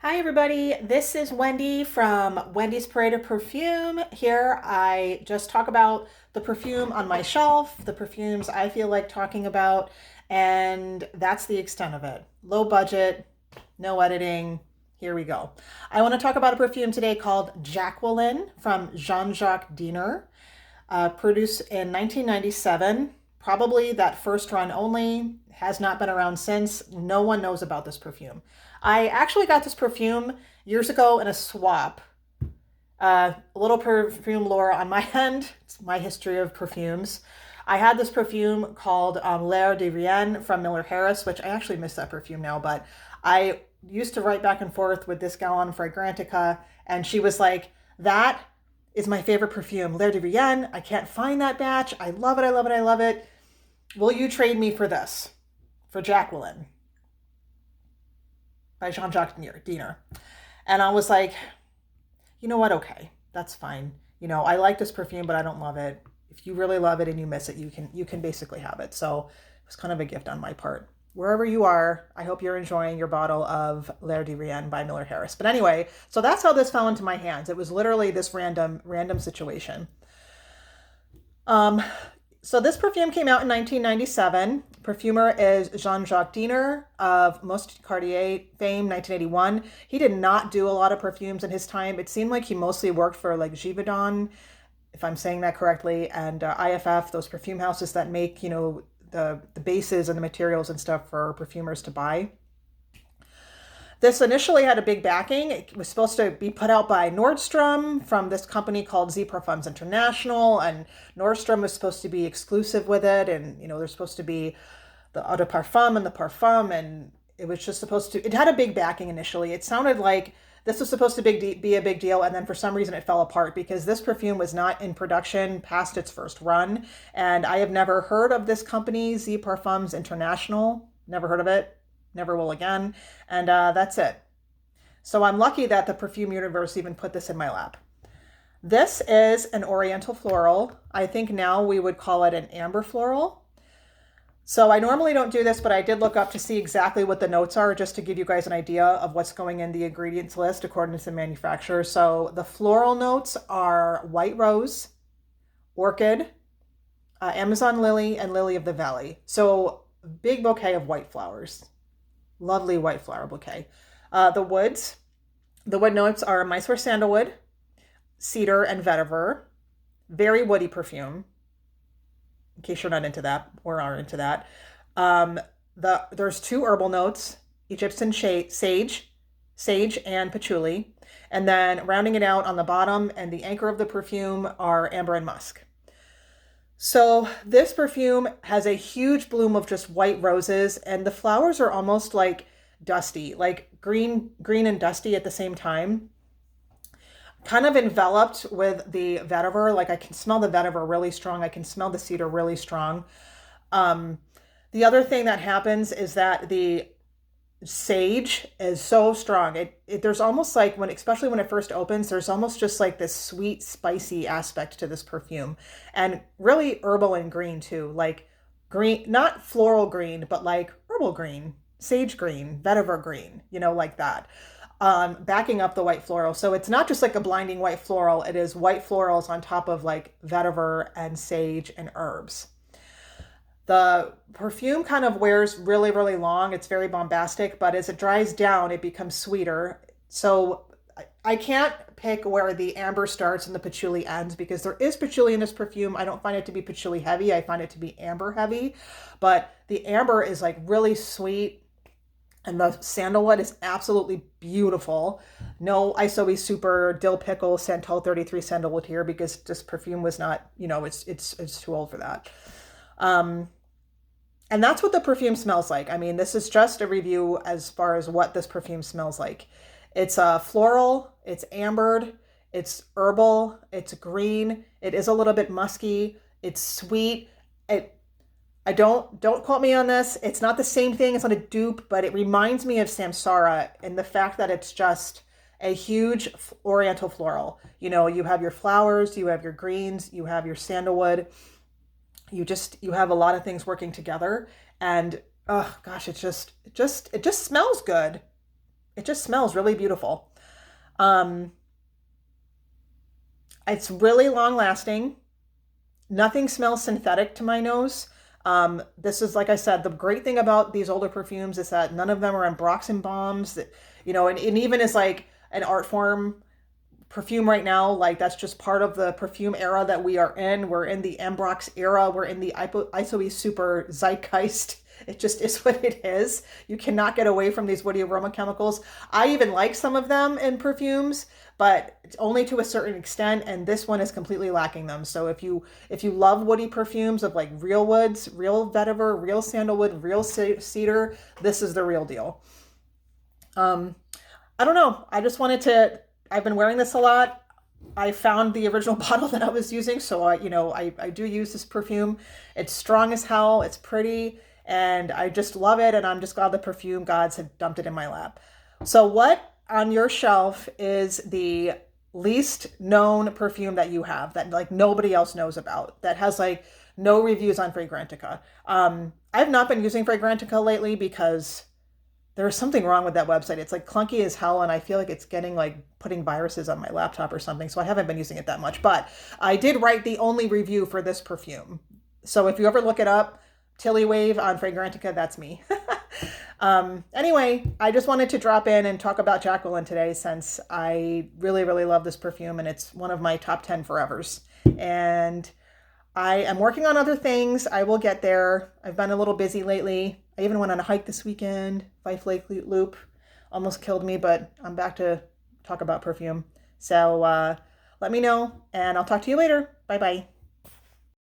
Hi, everybody. This is Wendy from Wendy's Parade of Perfume. Here, I just talk about the perfume on my shelf, the perfumes I feel like talking about, and that's the extent of it. Low budget, no editing. Here we go. I want to talk about a perfume today called Jacqueline from Jean Jacques Diener, produced in 1997. Probably that first run only, has not been around since. No one knows about this perfume. I actually got this perfume years ago in a swap. A little perfume lore on my end. It's my history of perfumes. I had this perfume called L'air de Rien from Miller Harris, which I actually miss that perfume now, but I used to write back and forth with this gal on Fragrantica, and she was like, that is my favorite perfume, L'air de Rien. I can't find that batch. I love it, I love it, I love it. Will you trade me for this? For Jacqueline by Jean Jacques Diener. And I was like, you know what? Okay, that's fine. I like this perfume, but I don't love it. If you really love it and you miss it, you can basically have it. So it was kind of a gift on my part. Wherever you are, I hope you're enjoying your bottle of L'air de Rien by Miller Harris. But anyway, so that's how this fell into my hands. It was literally this random situation. Um, so this perfume came out in 1997. Perfumer is Jean Jacques Diener of Most Cartier fame, 1981. He did not do a lot of perfumes in his time. It seemed like he mostly worked for like Givaudan, if I'm saying that correctly, and IFF, those perfume houses that make, the bases and the materials and stuff for perfumers to buy. This initially had a big backing. It was supposed to be put out by Nordstrom from this company called Z Parfums International, and Nordstrom was supposed to be exclusive with it, and there's supposed to be the Eau de Parfum and the Parfum, and it was just supposed to. It had a big backing initially. It sounded like this was supposed to be a big deal, and then for some reason it fell apart because this perfume was not in production past its first run, and I have never heard of this company, Z Parfums International. Never heard of it. Never will again. And that's it. So I'm lucky that the perfume universe even put this in my lap. This is an oriental floral. I think now we would call it an amber floral. So I normally don't do this, but I did look up to see exactly what the notes are just to give you guys an idea of what's going in the ingredients list according to the manufacturer. So the floral notes are white rose, orchid, Amazon lily, and lily of the valley. So big bouquet of white flowers. Lovely white flower bouquet. The wood notes are Mysore sandalwood, cedar, and vetiver. Very woody perfume, in case you're not into that or are into that. There's two herbal notes, Egyptian sage, and patchouli. And then rounding it out on the bottom and the anchor of the perfume are amber and musk. So this perfume has a huge bloom of just white roses, and the flowers are almost like dusty, like green and dusty at the same time. Kind of enveloped with the vetiver, like I can smell the vetiver really strong. I can smell the cedar really strong. The other thing that happens is that the sage is so strong. There's almost like especially when it first opens, there's almost just like this sweet, spicy aspect to this perfume, and really herbal and green too, like green, not floral green, but like herbal green, sage green, vetiver green, like that. Backing up the white floral. So it's not just like a blinding white floral. It is white florals on top of like vetiver and sage and herbs. The perfume kind of wears really, really long. It's very bombastic, but as it dries down, it becomes sweeter. So I can't pick where the amber starts and the patchouli ends because there is patchouli in this perfume. I don't find it to be patchouli heavy. I find it to be amber heavy, but the amber is like really sweet. And the sandalwood is absolutely beautiful. No ISOE super dill pickle Santal 33 sandalwood here because this perfume was not, it's too old for that. And that's what the perfume smells like. I mean, this is just a review as far as what this perfume smells like. It's floral, it's ambered, it's herbal, it's green, it is a little bit musky, it's sweet. I don't quote me on this. It's not the same thing. It's not a dupe, but it reminds me of Samsara in the fact that it's just a huge oriental floral. You have your flowers, you have your greens, you have your sandalwood. You have a lot of things working together, and oh gosh, it just smells good. it just smells really beautiful. Um, it's really long lasting. Nothing smells synthetic to my nose. This is, like I said, the great thing about these older perfumes is that none of them are in Broxen bombs. That, and even as like an art form perfume right now, like that's just part of the perfume era that we are in. We're in the Ambrox era. We're in the ISOE super zeitgeist. It just is what it is. You cannot get away from these woody aroma chemicals. I even like some of them in perfumes, but only to a certain extent, and this one is completely lacking them. So if you love woody perfumes of like real woods, real vetiver, real sandalwood, real cedar, this is the real deal. Um, I don't know. I just wanted to. I've been wearing this a lot. I found the original bottle that I was using, so I do use this perfume. It's strong as hell. It's pretty, and I just love it. And I'm just glad the perfume gods had dumped it in my lap. So, what on your shelf is the least known perfume that you have that like nobody else knows about that has like no reviews on Fragrantica? I've not been using Fragrantica lately because there's something wrong with that website. It's like clunky as hell, and I feel like it's getting like putting viruses on my laptop or something. So I haven't been using it that much. But I did write the only review for this perfume. So if you ever look it up, Tilly Wave on Fragrantica, that's me. Anyway, I just wanted to drop in and talk about Jacqueline today since I really, really love this perfume and it's one of my top 10 forevers. And I am working on other things. I will get there. I've been a little busy lately. I even went on a hike this weekend. Fife Lake Loop almost killed me, but I'm back to talk about perfume. So let me know, and I'll talk to you later. Bye bye.